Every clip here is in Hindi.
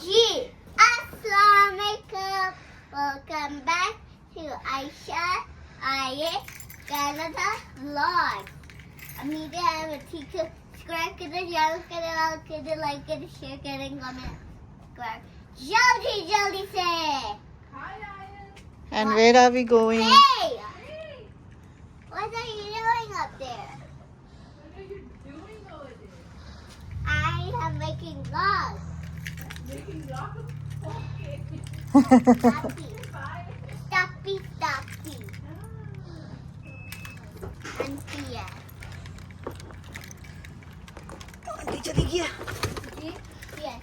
जी अस्सलाम वालेकुम, वेलकम बैक टू आयशा आयत कनाडा व्लॉग। उम्मीद है आप ठीक हो। सब्सक्राइब करें, लाइक करें, शेयर करें, कमेंट करें जल्दी से। And where are we going? Hey, what are you doing up there? What are you doing over there? I am making vlogs. Making vlogs? Okay. Stuffy, Bye. stuffy. And Tia. Aunty चली गया। Yes.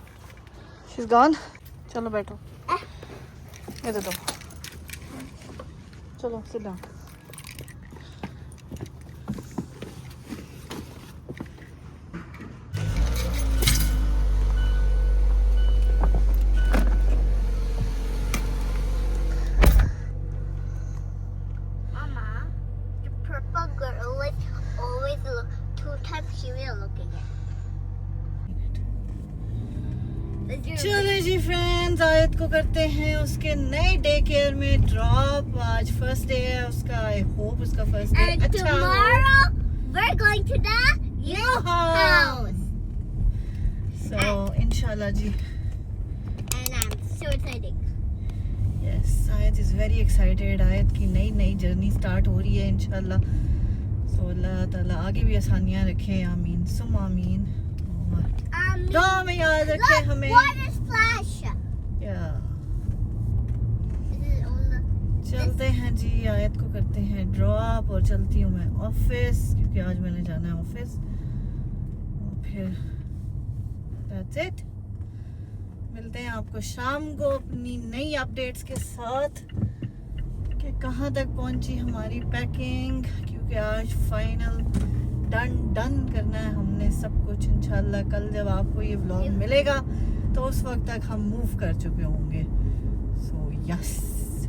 She's gone. चलो बैठो। ये दे दो। चलो sit down. Mama, the purple girl is always two times serial looking at. चले जी फ्रेंड्स, आयत को करते हैं उसके नए डे केयर में ड्रॉप। आज फर्स्ट डे है उसका। आई होप उसका फर्स्ट डे And अच्छा हो। tomorrow we're going to the new house. So इंशाल्लाह जी। And I'm so excited. Yes, आयत इज वेरी एक्साइटेड। आयत की नई जर्नी स्टार्ट हो रही है इंशाल्लाह। सो अल्लाह ताला आगे भी आसानियां रखे, आमीन सुम आमीन। और दुआ में याद रखे Look, हमें। water splash. या This is all the. चलते हैं जी, आयत को करते हैं ड्रॉप और चलती हूँ मैं ऑफिस, क्योंकि आज मैंने जाना है ऑफिस। और फिर दैट्स इट। मिलते हैं आपको शाम को अपनी नई अपडेट्स के साथ कि कहाँ तक पहुँची हमारी पैकिंग, क्योंकि आज फाइनल डन करना है हमने सब कुछ इंशाल्लाह। कल जब आपको ये व्लॉग मिलेगा तो उस वक्त तक हम मूव कर चुके होंगे। So yes,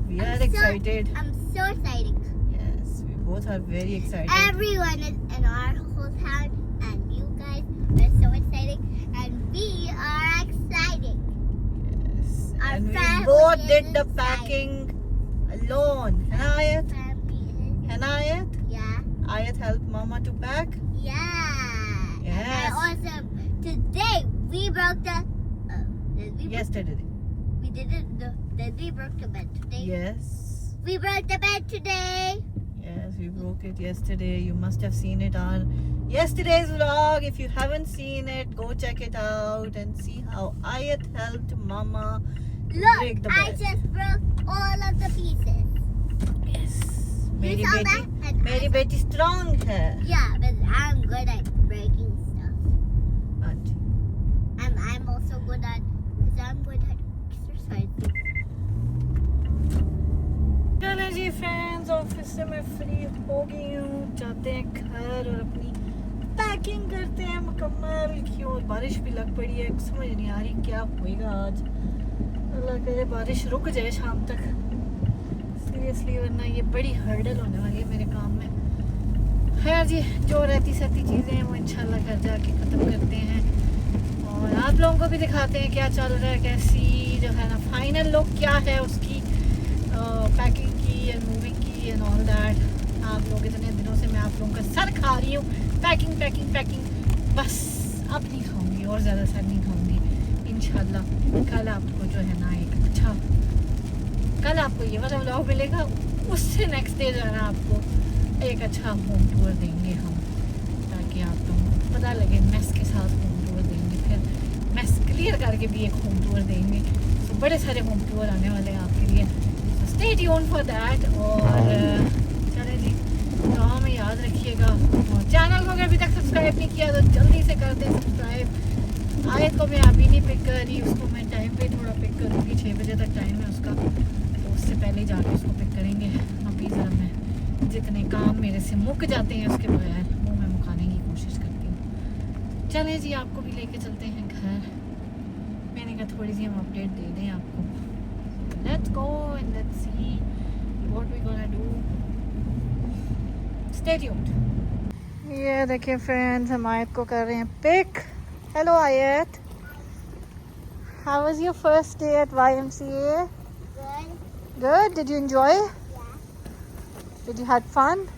we are excited. I'm so excited. Yes, we both are very excited. Everyone is in our whole town, and you guys are so excited, and we are excited. Yes. Our And we family both is did the excited. packing alone. And Ayat? Family is- And Ayat? Yeah. Ayat helped Mama to pack? Yeah. Yes. And also today we broke the. Yesterday. We didn't. Then we broke the bed today. Yes. We broke the bed today. Yes, we broke it yesterday. You must have seen it on yesterday's vlog. If you haven't seen it, go check it out and see how Ayat helped Mama break Look, the I bed. just broke all of the pieces. Yes. मेरी saw बेटी that? And मेरी I- बेटी strong है। Yeah, but I'm good at breaking stuff. हाँ जी। I'm also good at. Cause I'm good at exercising. चले जी फ्रेंड्स, ऑफिस से मैं फ्री हो गई हूँ। जाते हैं घर और अपनी पैकिंग करते हैं मुकम्मल। क्यों बारिश भी लग पड़ी है, समझ नहीं आ रही क्या होएगा आज। अल्लाह करे बारिश रुक जाए शाम तक सीरियसली, वरना ये बड़ी हर्डल होने वाली है मेरे काम में। खैर जी, जो रहती सहती चीज़ें हैं वो इंशाल्लाह घर जाके ख़त्म करते हैं और आप लोगों को भी दिखाते हैं क्या चल रहा है, कैसी जो है ना फाइनल लुक क्या है उसकी, पैकिंग की एंड मूविंग की एंड ऑल दैट। आप लोग इतने दिनों से मैं आप लोगों का सर खा रही हूँ पैकिंग, बस अब नहीं खाऊंगी और ज़्यादा सर नहीं खाऊंगी इंशाल्लाह। कल आपको जो है ना कल आपको ये वाला व्लॉग मिलेगा, उससे नेक्स्ट डे जो है ना आपको एक अच्छा होम टूर देंगे हम, ताकि आप लोगों को पता लगे मेस के साथ होम टूर देंगे, फिर मेस क्लियर करके भी एक होम टूर देंगे। तो बड़े सारे होम टूर आने वाले हैं आपके लिए, तो स्टे ट्यून्ड फॉर दैट। और चले जी, दुआ में याद रखिएगा और चैनल को अगर अभी तक सब्सक्राइब नहीं किया तो जल्दी से कर दें सब्सक्राइब। आयत को मैं अभी नहीं पिक कर रही, उसको मैं टाइम पे थोड़ा पिक करूँगी, 6 बजे तक टाइम है उसका, तो उससे पहले जाके उसको पिक करेंगे। अभी ज़रा मैं जितने काम मेरे से मुक जाते हैं उसके बगैर वो मैं मुकाने की कोशिश करती हूँ। चलें जी, आपको भी लेके चलते हैं घर। मैंने कहा थोड़ी सी हम अपडेट दे दें आपको। Let's go and let's see what we gonna do. Stay tuned. ये देखिए फ्रेंड्स, हम आयत को कर रहे हैं pick. Hello Ayat. How was your first day at YMCA? Good. Good. Did you enjoy? Yeah. Did you had fun?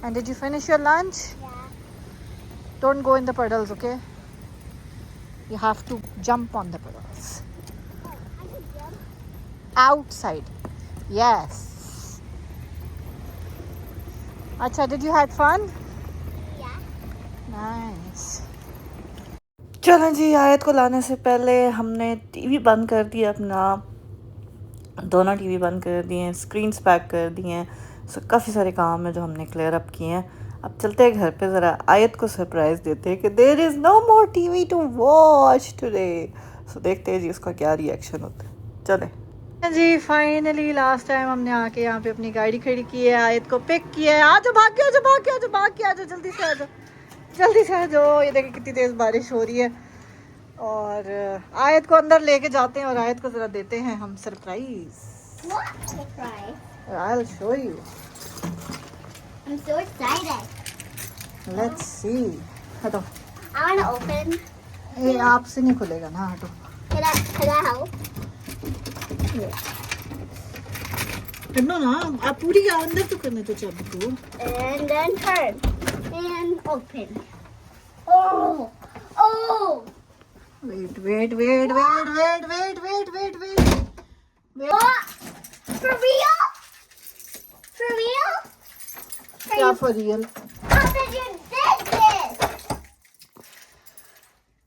And did you finish your lunch? Yeah. Don't go in the puddles, okay? You have to jump on the puddles. Oh, I can jump. Outside. Yes. Acha, did you had fun? Yeah. Nice. चलें जी, आयत को लाने से पहले हमने टीवी बंद कर दिया अपना, दोनों टीवी बंद कर दिए हैं, स्क्रीन्स पैक कर दिए हैं. सो काफ़ी सारे काम हैं जो हमने क्लियर अप किए हैं. अब चलते हैं घर पे, ज़रा आयत को सरप्राइज़ देते हैं कि there is no more TV to watch today. So देखते हैं जी उसका क्या रिएक्शन होता है. चलें जी. फाइनली लास्ट टाइम हमने आके यहाँ पे अपनी गाड़ी खड़ी की है, आयत को पिक किया है. आ जाओ, भाग के आ जाओ, भाग के आ जाओ, भाग के आ जाओ, जल्दी से आ जाओ, जल्दी से आ जाओ. ये देखिए कितनी तेज़ बारिश हो रही है. और आयत को अंदर लेके जाते हैं और आयत को ज़रा देते हैं हम surprise. What surprise? I'll show you. I'm so excited. Let's see. हटो. I want to open. ये आपसे नहीं खुलेगा ना, हटो. Can I help? हटो ना, आप पूरी अंदर तो करने तो चाबी को. And then turn. And open. Oh! Oh! Wait. What? For real? For real? क्या for real? How did you did this?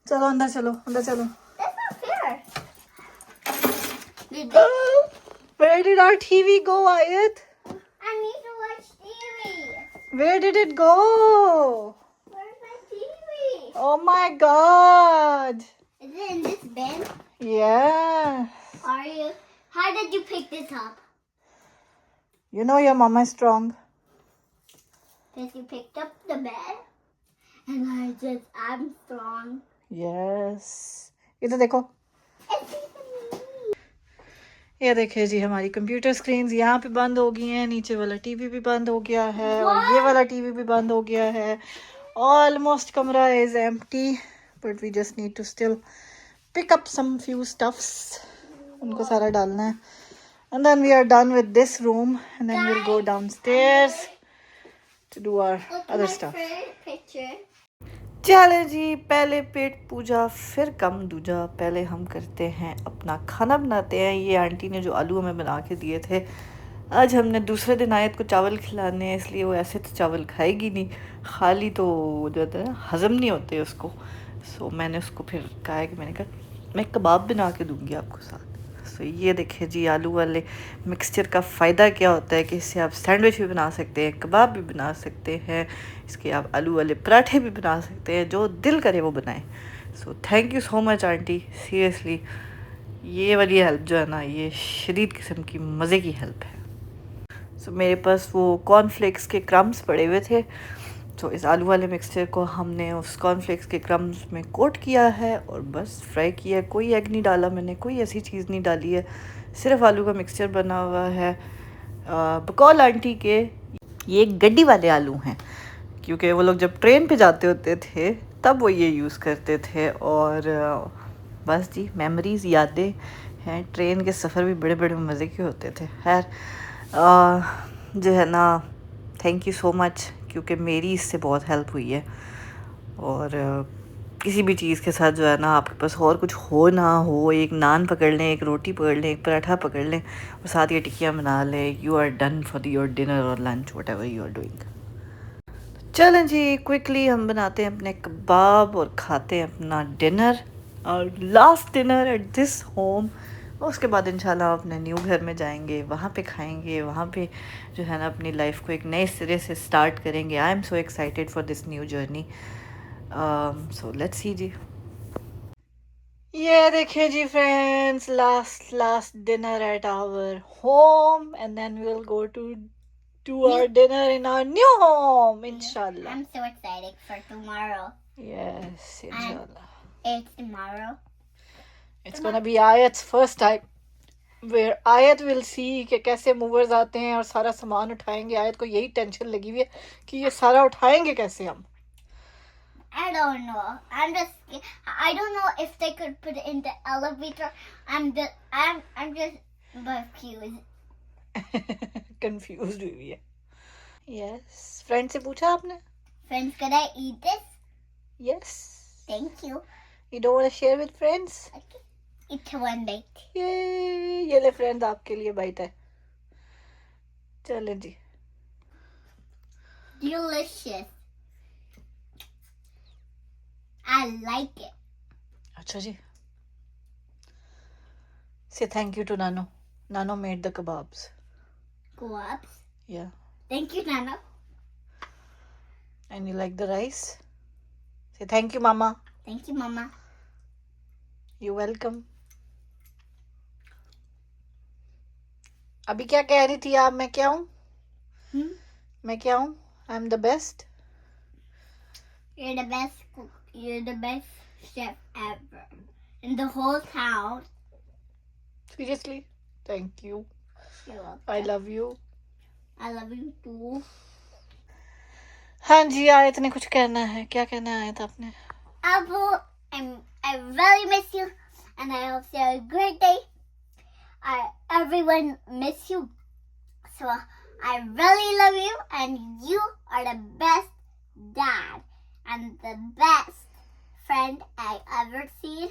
चलो अंदर चलो, अंदर चलो. That's not fair. Did they? Where did our TV go, Ayat? I need to watch TV. Where did it go? Where's my TV? Oh my God. Is it in this bin? Yeah. Are you? How did you pick this up? You know your mama is strong. Because you picked up the bed. And I'm strong. Yes. इधर देखो. It's even me. ये देखिए जी, हमारी कंप्यूटर स्क्रीन्स यहाँ पे बंद हो गई हैं. नीचे वाला टीवी भी बंद हो गया है और ये वाला टीवी भी बंद हो गया है. Almost कमरा is empty, but we just need to still pick up some few stuffs. उनको सारा डालना है. And then we are done with this room, and then we'll go downstairs to do our Look other at my stuff. favorite picture. चले जी, पहले पेट पूजा फिर कम दूजा. पहले हम करते हैं अपना खाना बनाते हैं. ये आंटी ने जो आलू हमें बना के दिए थे, आज हमने दूसरे दिन आयत को चावल खिलाने हैं, इसलिए वो ऐसे तो चावल खाएगी नहीं, खाली तो जो होता है ना हज़म नहीं होते उसको. सो मैंने उसको फिर कहा है कि मैंने कहा मैं कबाब बना के दूँगी आपको साथ. सो ये देखिए जी, आलू वाले मिक्सचर का फ़ायदा क्या होता है कि इससे आप सैंडविच भी बना सकते हैं, कबाब भी बना सकते हैं, इसके आप आलू वाले पराठे भी बना सकते हैं, जो दिल करे वो बनाएं. So thank you so much aunty, seriously ये वाली हेल्प जो है ना, ये शदीद किस्म की मज़े की हेल्प है. सो मेरे पास वो कॉर्नफ्लेक्स के क्रम्स पड़े हुए थे, तो इस आलू वाले मिक्सचर को हमने उस कॉर्नफ्लेक्स के क्रम्स में कोट किया है और बस फ्राई किया है. कोई एग नहीं डाला मैंने, कोई ऐसी चीज़ नहीं डाली है, सिर्फ आलू का मिक्सचर बना हुआ है. बकौल आंटी के ये गड्डी वाले आलू हैं, क्योंकि वो लोग जब ट्रेन पे जाते होते थे तब वो ये यूज़ करते थे. और बस जी, मेमोरीज़, यादें हैं. ट्रेन के सफ़र भी बड़े बड़े मज़े के होते थे. खैर जो है ना, थैंक यू सो मच, क्योंकि मेरी इससे बहुत हेल्प हुई है. और किसी भी चीज़ के साथ जो है ना, आपके पास और कुछ हो ना हो, एक नान पकड़ लें, एक रोटी पकड़ लें, एक पराठा पकड़ लें और साथ ये टिक्कियाँ बना लें, you are done for your dinner और lunch, whatever you are doing. चलें जी, क्विकली हम बनाते हैं अपने कबाब और खाते हैं अपना डिनर, और last dinner at this home. उसके बाद इंशाल्लाह अपने न्यू घर में जाएंगे, वहाँ पे खाएंगे, वहाँ पे जो है ना अपनी लाइफ को एक नए सिरे से स्टार्ट करेंगे. I am so excited for this new journey. So let's see जी. ये देखिए जी friends, last dinner at our home, and then we will go to do our dinner in our new home, inshallah. I'm so excited for tomorrow. Yes, inshallah. It's tomorrow. It's gonna be Ayat's first time where Ayat will see कि कैसे मूवर्स आते हैं और सारा सामान उठाएंगे. आयत को यही टेंशन लगी हुई है कि ये सारा उठाएंगे कैसे हम. I don't know. I'm just. I don't know if they could put it in the elevator. I'm just confused. Confuse हुई है. यस, फ्रेंड से पूछा आपने? Friends, could I eat this? Yes. Thank you. You don't want to share with friends? Okay. Eat one bite. ये ले फ्रेंड्स, आपके लिए बाइट है. चलें जी. Delicious. I like it. अच्छा जी. Say thank you to Nano. Nano made the kebabs. Gloves. Yeah. Thank you, Nana. And you like the rice? Say thank you, Mama. Thank you, Mama. You're welcome. अभी क्या कह रही थी आप? मैं क्या हूँ? मैं क्या हूँ? I'm the best. You're the best cook. You're the best chef ever in the whole town. Seriously? Thank you. You're welcome. I love you. I love you too. हाँ जी, आयत ने कुछ कहना है. क्या कहना है आयत आपने? Abu, I really miss you, and I hope you have a great day. Everyone miss you, so I really love you, and you are the best dad and the best friend I ever seen.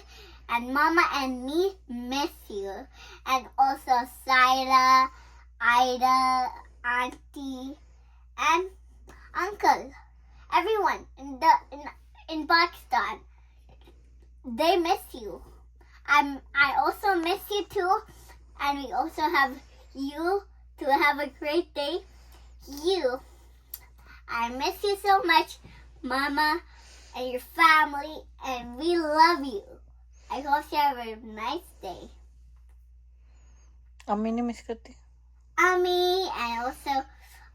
And Mama and me miss you, and also Saira, Ida, Auntie, and Uncle. Everyone in Pakistan, they miss you. I also miss you too, and we also have you to have a great day. I miss you so much, Mama, and your family, and we love you. I hope you have a nice day. अम्मी नहीं मिस करती? Ami, and also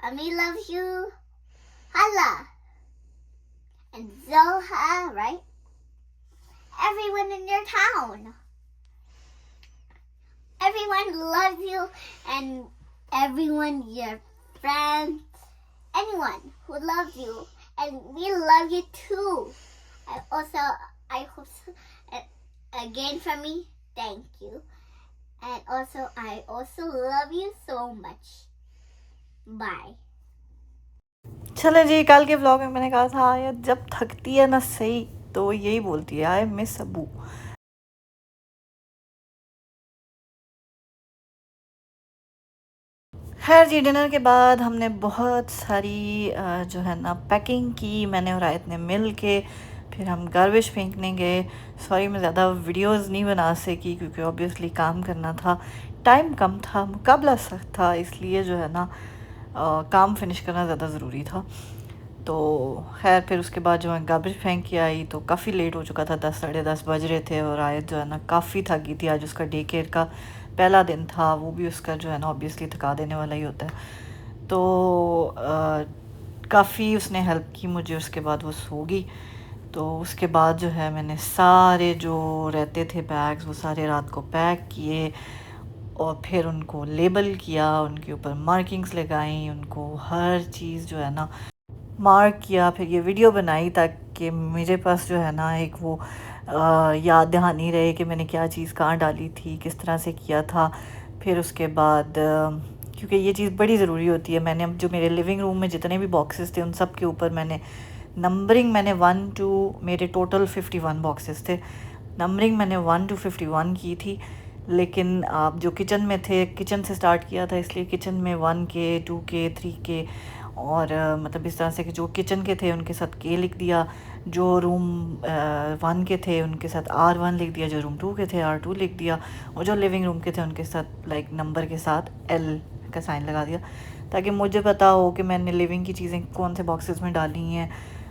Ami loves you. Hala. And Zoha, right? Everyone in your town. Everyone loves you, and everyone, your friends, anyone who loves you, and we love you too. And also, I hope so, again from me, thank you. And also, I also love you so much. Bye. चले जी, कल के व्लॉग में मैंने कहा था आयत जब थकती है ना सही तो यही बोलती है, आई मिस अबू. खैर जी, डिनर के बाद हमने बहुत सारी जो है ना पैकिंग की, मैंने और आयत ने मिल के. फिर हम गार्बेज फेंकने गए. सॉरी मैं ज़्यादा वीडियोस नहीं बना सकी क्योंकि ऑब्वियसली काम करना था, टाइम कम था, मुकाबला सख्त था, इसलिए जो है ना काम फिनिश करना ज़्यादा ज़रूरी था. तो खैर फिर उसके बाद जो है गार्बेज फेंक के आई तो काफ़ी लेट हो चुका था, 10 साढ़े 10 बज रहे थे. और आयत जो है ना काफ़ी थक गई थी. आज उसका डे केयर का पहला दिन था, वो भी उसका जो है ना ऑब्वियसली थका देने वाला ही होता है. तो काफ़ी उसने हेल्प की मुझे. उसके बाद वो सो गई. तो उसके बाद जो है मैंने सारे जो रहते थे बैग्स वो सारे रात को पैक किए और फिर उनको लेबल किया, उनके ऊपर मार्किंग्स लगाई, उनको हर चीज़ जो है ना मार्क किया. फिर ये वीडियो बनाई ताकि मेरे पास जो है ना एक वो याद दहानी रहे कि मैंने क्या चीज़ कहाँ डाली थी, किस तरह से किया था. फिर उसके बाद क्योंकि ये चीज़ बड़ी ज़रूरी होती है, मैंने अब जो मेरे लिविंग रूम में जितने भी बॉक्सेस थे उन सब के ऊपर मैंने नंबरिंग, मैंने 1 to मेरे टोटल 51 बॉक्सेस थे, नंबरिंग मैंने 1 to 51 की थी. लेकिन आप जो किचन में थे, किचन से स्टार्ट किया था इसलिए किचन में 1 के 2 के 3 के और मतलब इस तरह से कि जो किचन के थे उनके साथ के लिख दिया, जो रूम 1 के थे उनके साथ R1 लिख दिया, जो रूम 2 के थे R2 लिख दिया, और जो लिविंग रूम के थे उनके साथ लाइक नंबर के साथ L का साइन लगा दिया ताकि मुझे पता हो कि मैंने लिविंग की चीज़ें कौन से बॉक्सेस में डाली हैं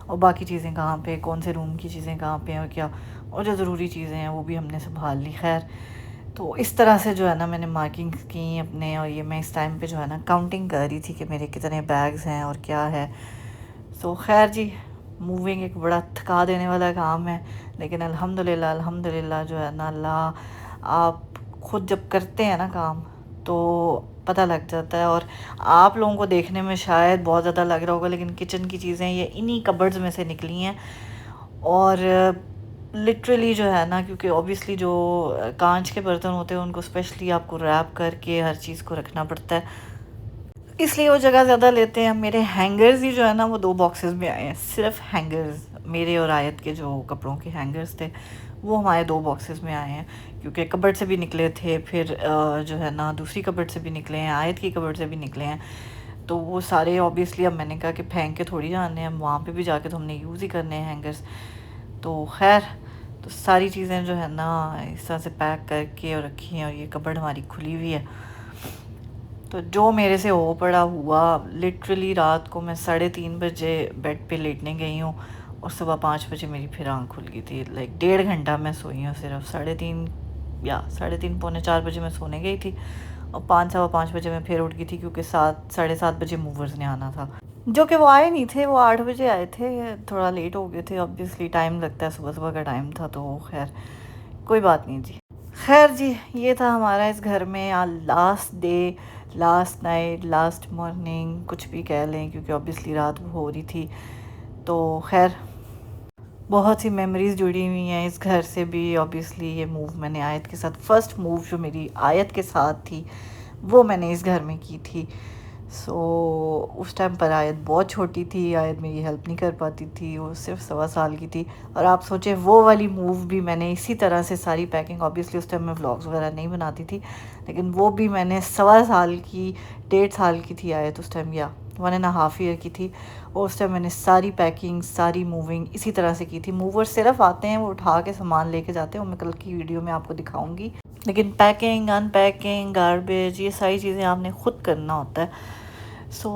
और बाकी चीज़ें कहाँ पे, कौन से रूम की चीज़ें कहाँ पे और क्या, और जो ज़रूरी चीज़ें हैं वो भी हमने संभाल ली. खैर तो इस तरह से जो है ना मैंने मार्किंग्स की अपने, और ये मैं इस टाइम पे जो है ना काउंटिंग कर रही थी कि मेरे कितने बैग्स हैं और क्या है. सो खैर जी, मूविंग एक बड़ा थका देने वाला काम है, लेकिन अल्हम्दुलिल्लाह जो है ना अल्लाह आप ख़ुद जब करते हैं ना काम तो पता लग जाता है. और आप लोगों को देखने में शायद बहुत ज़्यादा लग रहा होगा लेकिन किचन की चीज़ें ये इन्हीं कबर्ड्स में से निकली हैं और लिटरली जो है ना, क्योंकि ऑब्वियसली जो कांच के बर्तन होते हैं उनको स्पेशली आपको रैप करके हर चीज़ को रखना पड़ता है, इसलिए वो जगह ज़्यादा लेते हैं। मेरे हैंगर्स ही जो है ना वो 2 बॉक्सेस में आए हैं, सिर्फ हैंगर्स। मेरे और आयत के जो कपड़ों के हैंगर्स थे वो हमारे 2 बॉक्सेस में आए हैं, क्योंकि कबर्ड से भी निकले थे, फिर जो है ना दूसरी कबर्ड से भी निकले हैं, आयत की कबर्ड से भी निकले हैं। तो वो सारे ऑब्वियसली अब मैंने कहा कि फेंक के थोड़ी जाने हैं, वहाँ पे भी जाके तो हमने यूज़ ही करने हैं हैंगर्स। तो खैर, तो सारी चीज़ें जो है ना इस तरह से पैक करके और रखी हैं, और ये कबर्ड हमारी खुली हुई है। तो जो मेरे से हो पड़ा हुआ, लिटरली रात को मैं 3:30 बजे बेड पे लेटने गई हूँ और सुबह 5 बजे मेरी फिर आँख खुल गई थी। लाइक 1.5 घंटा मैं सोई हूँ सिर्फ। 3:30 पौने 4 बजे मैं सोने गई थी और 5 सवा 5 बजे मैं फिर उठ गई थी, क्योंकि 7 साढ़े 7 बजे मूवर्स ने आना था, जो कि वो आए नहीं थे। वो 8 बजे आए थे, थोड़ा लेट हो गए थे। ऑब्वियसली टाइम लगता है, सुबह सुबह का टाइम था, तो खैर कोई बात नहीं जी। खैर जी, ये था हमारा इस घर में last day, last night, last morning, कुछ भी कह लें, क्योंकि ऑब्वियसली रात हो रही थी। तो खैर बहुत सी मेमोरीज़ जुड़ी हुई हैं इस घर से भी। ऑब्वियसली ये मूव मैंने आयत के साथ, फर्स्ट मूव जो मेरी आयत के साथ थी वो मैंने इस घर में की थी। सो उस टाइम पर आयत बहुत छोटी थी, आयत मेरी हेल्प नहीं कर पाती थी, वो सिर्फ 1.25 साल की थी। और आप सोचें वो वाली मूव भी मैंने इसी तरह से सारी पैकिंग, ऑब्वियसली उस टाइम मैं व्लॉग्स वगैरह नहीं बनाती थी, लेकिन वो भी मैंने 1.25 साल की, 1.5 साल की थी आयत उस टाइम, या 1.5 ईयर की थी। और उस टाइम मैंने सारी पैकिंग, सारी मूविंग इसी तरह से की थी। मूवर सिर्फ आते हैं, वो उठा के सामान लेके जाते हैं, वो मैं कल की वीडियो में आपको दिखाऊंगी, लेकिन पैकिंग, अनपैकिंग, गार्बेज, ये सारी चीज़ें आपने ख़ुद करना होता है। सो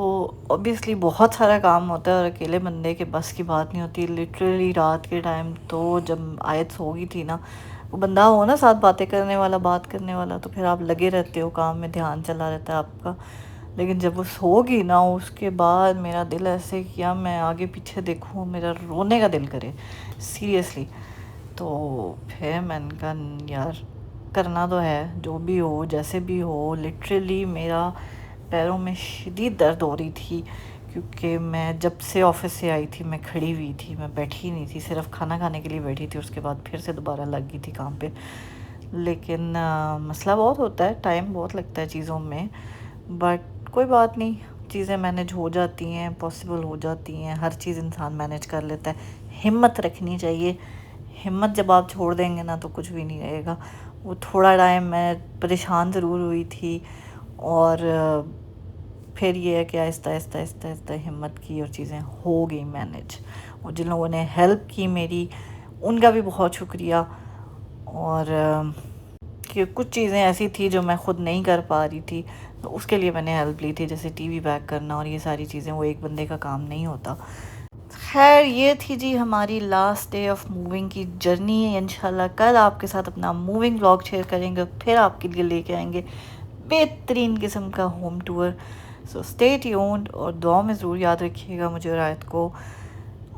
ऑब्वियसली बहुत सारा काम होता है और अकेले बंदे के बस की बात नहीं होती। लिटरली रात के टाइम तो जब आयत सो गई थी ना, वो बंदा हो ना साथ बातें करने वाला, बात करने वाला, तो फिर आप लगे रहते हो, काम में ध्यान चला रहता है आपका। लेकिन जब वो सो गई ना, उसके बाद मेरा दिल ऐसे किया मैं आगे पीछे देखूँ, मेरा रोने का दिल करे सीरियसली। तो फिर मैंने कहा यार करना तो है, जो भी हो जैसे भी हो। लिटरली मेरा पैरों में शदीद दर्द हो रही थी, क्योंकि मैं जब से ऑफिस से आई थी मैं खड़ी हुई थी, मैं बैठी नहीं थी, सिर्फ खाना खाने के लिए बैठी थी। उसके बाद फिर से दोबारा लग गई थी काम पे। लेकिन मसला बहुत होता है, टाइम बहुत लगता है चीज़ों में, बट कोई बात नहीं, चीज़ें मैनेज हो जाती हैं, पॉसिबल हो जाती हैं, हर चीज़ इंसान मैनेज कर लेता है। हिम्मत रखनी चाहिए, हिम्मत जब आप छोड़ देंगे ना तो कुछ भी नहीं रहेगा। वो थोड़ा टाइम मैं परेशान ज़रूर हुई थी, और फिर ये है कि आहिस्ता आहिस्ता आहिस्ता आहिस्ता हिम्मत की और चीज़ें हो गई मैनेज। और जिन लोगों ने हेल्प की मेरी, उनका भी बहुत शुक्रिया। और कि कुछ चीज़ें ऐसी थी जो मैं ख़ुद नहीं कर पा रही थी, तो उसके लिए मैंने हेल्प ली थी, जैसे टीवी पैक करना और ये सारी चीज़ें, वो एक बंदे का काम नहीं होता। खैर ये थी जी हमारी लास्ट डे ऑफ मूविंग की जर्नी। इंशाल्लाह कल आपके साथ अपना मूविंग व्लॉग शेयर करेंगे, फिर आपके लिए लेके आएंगे बेहतरीन किस्म का home tour. So stay tuned, और दुआ में ज़रूर याद रखिएगा मुझे और आयत को,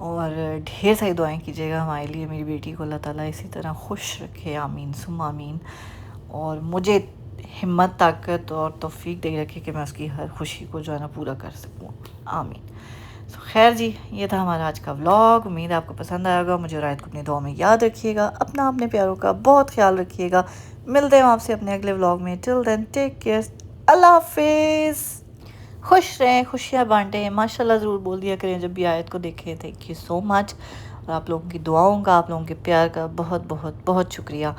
और ढेर सारी दुआएं कीजिएगा हमारे लिए, मेरी बेटी को अल्लाह ताला इसी तरह खुश रखे, आमीन सुम्मा आमीन। और मुझे हिम्मत, ताकत और तौफीक दे रखे कि मैं उसकी हर खुशी को जो है ना पूरा कर सकूँ, आमीन। तो खैर जी, ये था हमारा आज का व्लॉग। उम्मीद है आपको पसंद आएगा। मुझे और आयत को अपनी दुआ में याद रखिएगा, अपने प्यारों का बहुत ख्याल रखिएगा। मिलते हैं आपसे अपने अगले व्लॉग में। टिल देन टेक केयर, अल्लाह हाफिज़। खुश रहें, खुशियाँ बांटें, माशाल्लाह ज़रूर बोल दिया करें जब भी आयत को देखें। थैंक यू सो मच, और आप लोगों की दुआओं का, आप लोगों के प्यार का बहुत बहुत बहुत शुक्रिया।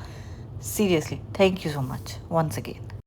Seriously thank you so much once again.